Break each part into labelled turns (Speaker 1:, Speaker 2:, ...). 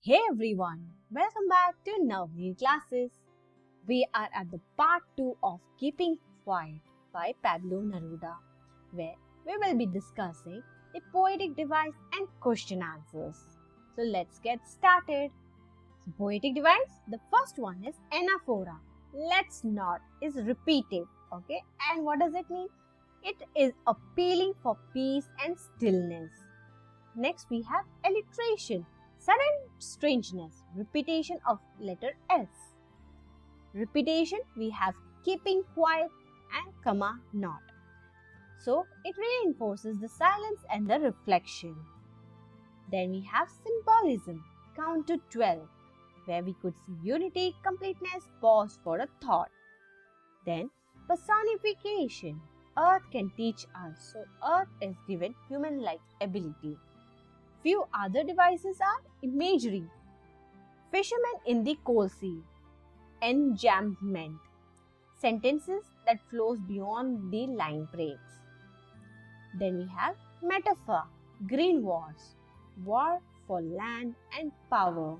Speaker 1: Hey everyone, welcome back to Navanir Classes. We are at the part 2 of Keeping Quiet by Pablo Neruda, where we will be discussing the poetic device and question answers. So let's get started. So poetic device, the first one is anaphora. Let's not is repeated, okay? And what does it mean? It is appealing for peace and stillness. Next we have alliteration. Sudden strangeness, repetition of letter S. Repetition, we have keeping quiet and comma not. So it reinforces the silence and the reflection. Then we have symbolism, count to 12, where we could see unity, completeness, pause for a thought. Then personification, earth can teach us, so earth is given human-like ability. Few other devices are imagery, fishermen in the coal sea, enjambment, sentences that flows beyond the line breaks. Then we have metaphor, green wars, war for land and power.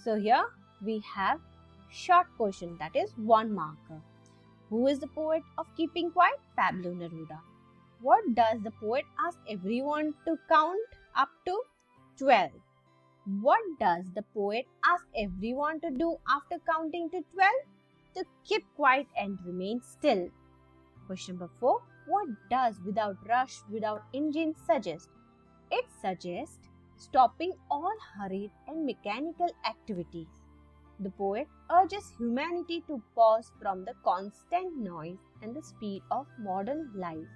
Speaker 1: So here we have short question, that is 1 marker. Who is the poet of keeping quiet? Pablo Neruda. What does the poet ask everyone to count up to 12? What does the poet ask everyone to do after counting to 12? To keep quiet and remain still. Question number 4. What does without rush, without engine suggest? It suggests stopping all hurried and mechanical activities. The poet urges humanity to pause from the constant noise and the speed of modern life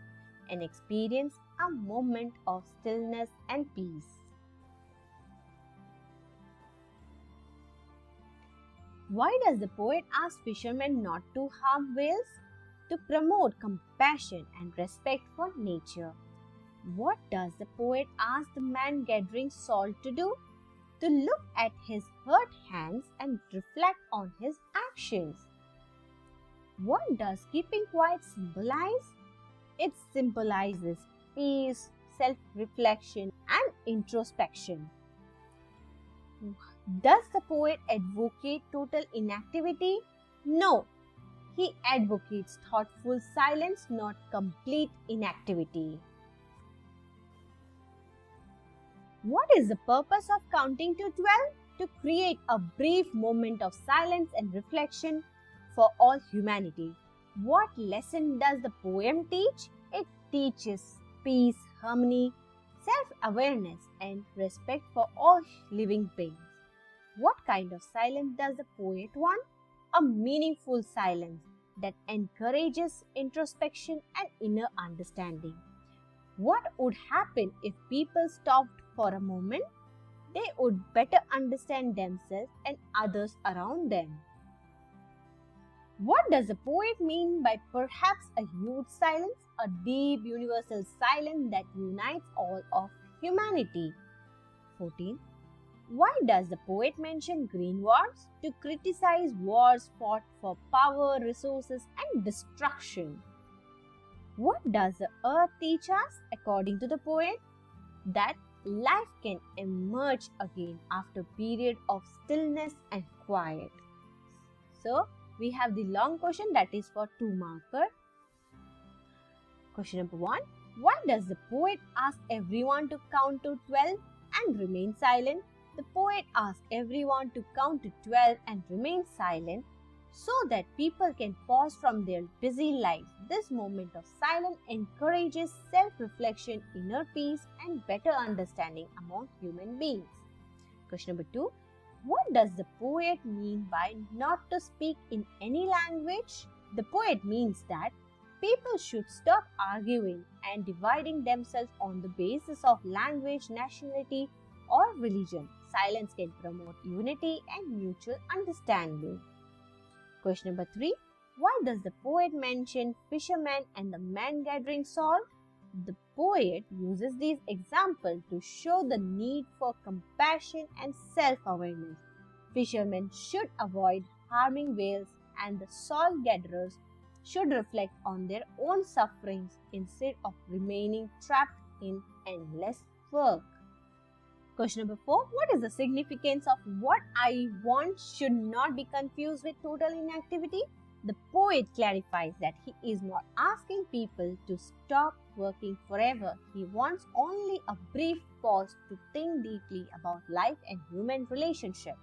Speaker 1: and experience a moment of stillness and peace. Why does the poet ask fishermen not to harm whales? To promote compassion and respect for nature. What does the poet ask the man gathering salt to do? To look at his hurt hands and reflect on his actions. What does keeping quiet symbolize? It symbolizes peace, self-reflection and introspection. Does the poet advocate total inactivity? No, he advocates thoughtful silence, not complete inactivity. What is the purpose of counting to 12? To create a brief moment of silence and reflection for all humanity. What lesson does the poem teach? It teaches peace, harmony, self-awareness and respect for all living beings. What kind of silence does the poet want? A meaningful silence that encourages introspection and inner understanding. What would happen if people stopped for a moment? They would better understand themselves and others around them. What does the poet mean by perhaps a huge silence, a deep universal silence that unites all of humanity? 14. Why does the poet mention green wars? To criticize wars fought for power, resources and destruction. What does the earth teach us according to the poet? That life can emerge again after a period of stillness and quiet. So, we have the long question that is for 2 marker. Question number 1. Why does the poet ask everyone to count to 12 and remain silent? The poet asks everyone to count to 12 and remain silent so that people can pause from their busy lives. This moment of silence encourages self-reflection, inner peace and better understanding among human beings. Question number 2. What does the poet mean by not to speak in any language? The poet means that people should stop arguing and dividing themselves on the basis of language, nationality or religion. Silence can promote unity and mutual understanding. Question number 3. Why does the poet mention fishermen and the man gathering salt? The poet uses these examples to show the need for compassion and self-awareness. Fishermen should avoid harming whales and the salt gatherers should reflect on their own sufferings instead of remaining trapped in endless work. Question number 4. What is the significance of what I want should not be confused with total inactivity? The poet clarifies that he is not asking people to stop working forever. He wants only a brief pause to think deeply about life and human relationship.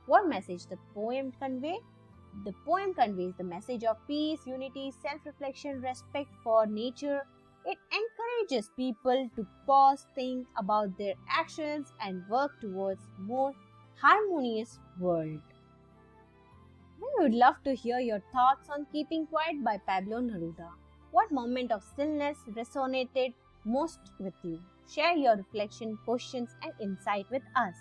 Speaker 1: What message the poem convey? The poem conveys the message of peace, unity, self-reflection, respect for nature. It encourages people to pause, think about their actions, and work towards a more harmonious world. We would love to hear your thoughts on Keeping Quiet by Pablo Neruda. What moment of stillness resonated most with you? Share your reflection, questions, and insight with us.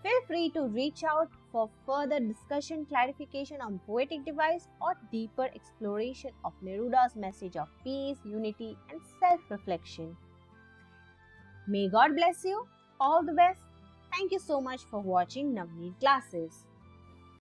Speaker 1: Feel free to reach out for further discussion, clarification on poetic device, or deeper exploration of Neruda's message of peace, unity, and self-reflection. May God bless you. All the best. Thank you so much for watching Navanir Classes.